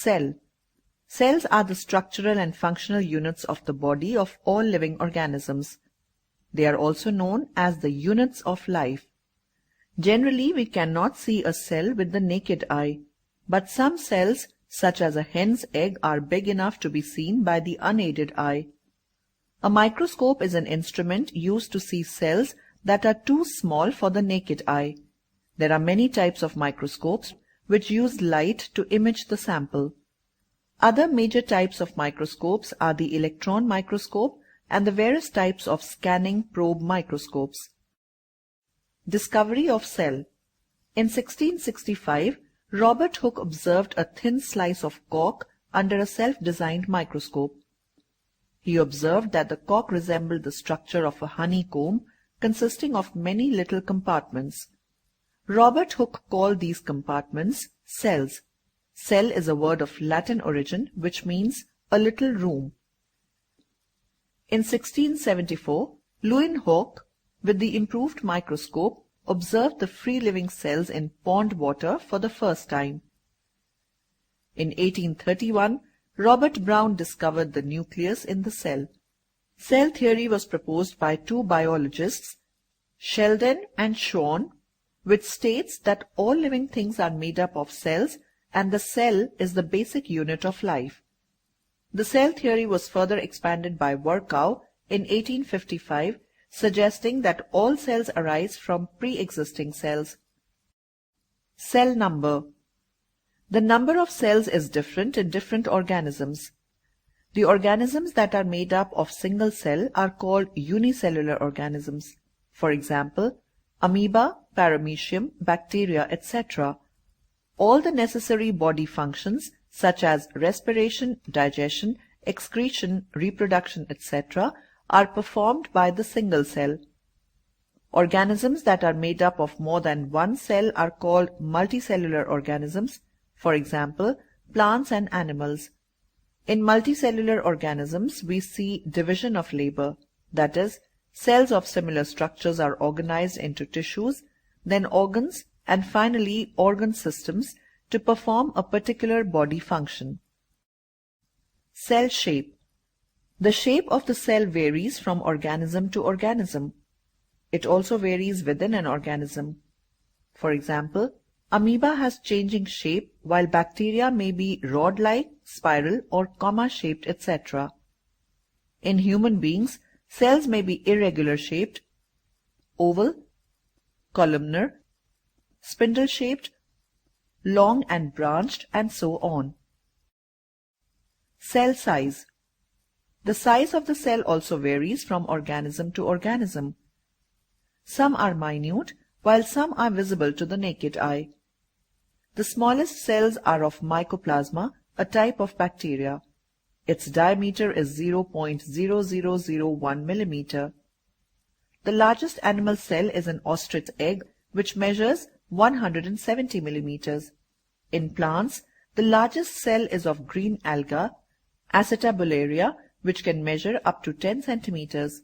Cell. Cells are the structural and functional units of the body of all living organisms. They are also known as the units of life. Generally, we cannot see a cell with the naked eye, but some cells, such as a hen's egg, are big enough to be seen by the unaided eye. A microscope is an instrument used to see cells that are too small for the naked eye. There are many types of microscopes which use light to image the sample. Other major types of microscopes are the electron microscope and the various types of scanning probe microscopes. Discovery of cell. In 1665, Robert Hooke observed a thin slice of cork under a self-designed microscope. He observed that the cork resembled the structure of a honeycomb consisting of many little compartments. Robert Hooke called these compartments cells. Cell is a word of Latin origin which means a little room. In 1674, Leeuwenhoek, with the improved microscope, observed the free-living cells in pond water for the first time. In 1831, Robert Brown discovered the nucleus in the cell. Cell theory was proposed by two biologists, Sheldon and Schwann, which states that all living things are made up of cells and the cell is the basic unit of life. The cell theory was further expanded by Virchow in 1855, suggesting that all cells arise from pre-existing cells. Cell number. The number of cells is different in different organisms. The organisms that are made up of single cell are called unicellular organisms. For example, amoeba, paramecium, bacteria, etc. All the necessary body functions such as respiration, digestion, excretion, reproduction, etc. are performed by the single cell. Organisms that are made up of more than one cell are called multicellular organisms, for example, plants and animals. In multicellular organisms, we see division of labor, that is, cells of similar structures are organized into tissues, then organs, and finally organ systems to perform a particular body function. Cell shape. The shape of the cell varies from organism to organism. It also varies within an organism. For example, amoeba has changing shape while bacteria may be rod-like, spiral or comma-shaped, etc. In human beings, cells may be irregular shaped, oval, columnar, spindle-shaped, long and branched, and so on. Cell size. The size of the cell also varies from organism to organism. Some are minute, while some are visible to the naked eye. The smallest cells are of mycoplasma, a type of bacteria. Its diameter is 0.0001 millimeter. The largest animal cell is an ostrich egg, which measures 170 millimeters. In plants, the largest cell is of green alga, acetabularia, which can measure up to 10 centimeters.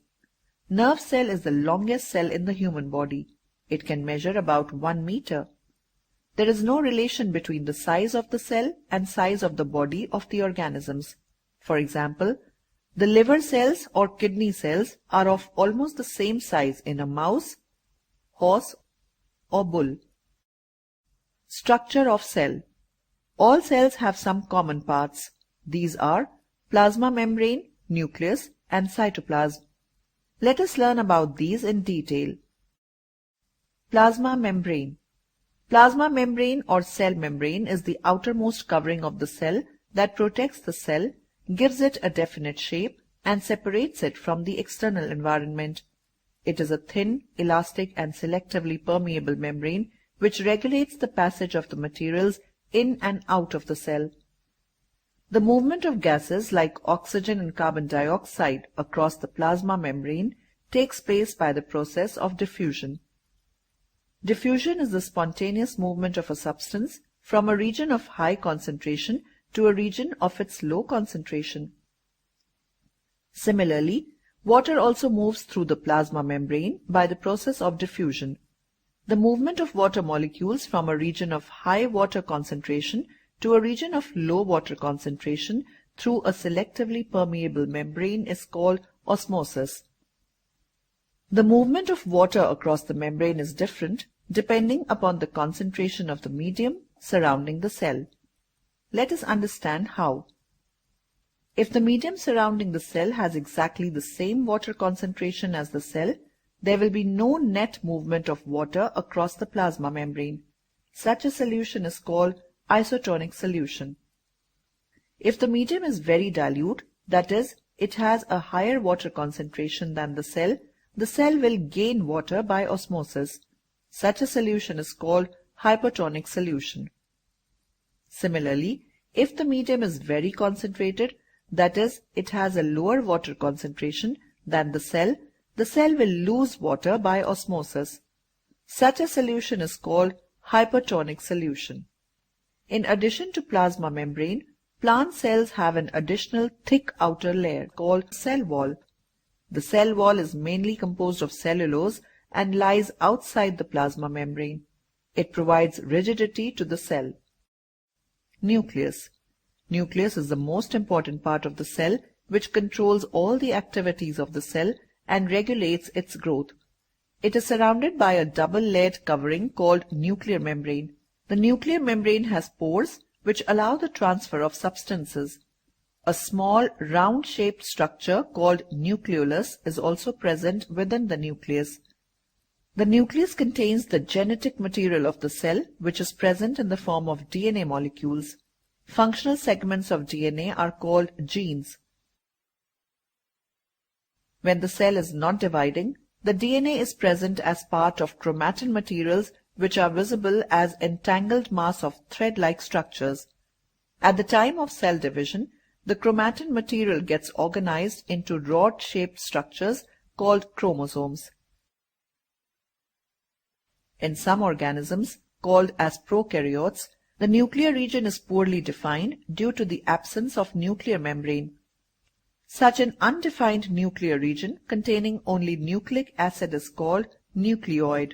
Nerve cell is the longest cell in the human body. It can measure about 1 meter. There is no relation between the size of the cell and size of the body of the organisms. For example, the liver cells or kidney cells are of almost the same size in a mouse, horse, or bull. Structure of cell. All cells have some common parts. These are plasma membrane, nucleus, and cytoplasm. Let us learn about these in detail. Plasma membrane. Plasma membrane or cell membrane is the outermost covering of the cell that protects the cell, gives it a definite shape, and separates it from the external environment. It is a thin, elastic, and selectively permeable membrane which regulates the passage of the materials in and out of the cell. The movement of gases like oxygen and carbon dioxide across the plasma membrane takes place by the process of diffusion. Diffusion is the spontaneous movement of a substance from a region of high concentration to a region of its low concentration. Similarly, water also moves through the plasma membrane by the process of diffusion. The movement of water molecules from a region of high water concentration to a region of low water concentration through a selectively permeable membrane is called osmosis. The movement of water across the membrane is different depending upon the concentration of the medium surrounding the cell. Let us understand how. If the medium surrounding the cell has exactly the same water concentration as the cell, there will be no net movement of water across the plasma membrane. Such a solution is called isotonic solution. If the medium is very dilute, that is, it has a higher water concentration than the cell will gain water by osmosis. Such a solution is called hypertonic solution. Similarly, if the medium is very concentrated, that is, it has a lower water concentration than the cell will lose water by osmosis. Such a solution is called hypertonic solution. In addition to plasma membrane, plant cells have an additional thick outer layer called cell wall. The cell wall is mainly composed of cellulose and lies outside the plasma membrane. It provides rigidity to the cell. Nucleus. Nucleus is the most important part of the cell, which controls all the activities of the cell and regulates its growth. It is surrounded by a double-layered covering called nuclear membrane. The nuclear membrane has pores which allow the transfer of substances. A small round-shaped structure called nucleolus is also present within the nucleus. The nucleus contains the genetic material of the cell, which is present in the form of DNA molecules. Functional segments of DNA are called genes. When the cell is not dividing, the DNA is present as part of chromatin materials which are visible as entangled mass of thread-like structures. At the time of cell division, the chromatin material gets organized into rod-shaped structures called chromosomes. In some organisms, called as prokaryotes, the nuclear region is poorly defined due to the absence of nuclear membrane. Such an undefined nuclear region containing only nucleic acid is called nucleoid.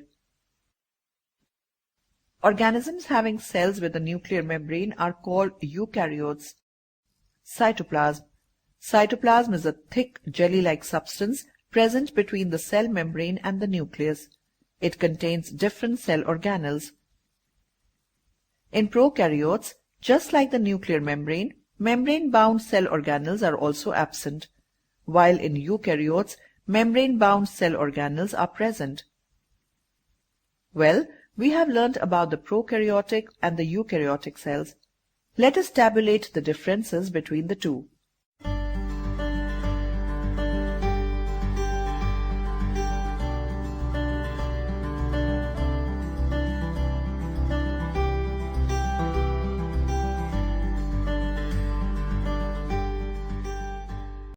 Organisms having cells with a nuclear membrane are called eukaryotes. Cytoplasm. Cytoplasm is a thick jelly-like substance present between the cell membrane and the nucleus. It contains different cell organelles. In prokaryotes, just like the nuclear membrane, membrane-bound cell organelles are also absent, while in eukaryotes, membrane-bound cell organelles are present. Well, we have learnt about the prokaryotic and the eukaryotic cells. Let us tabulate the differences between the two.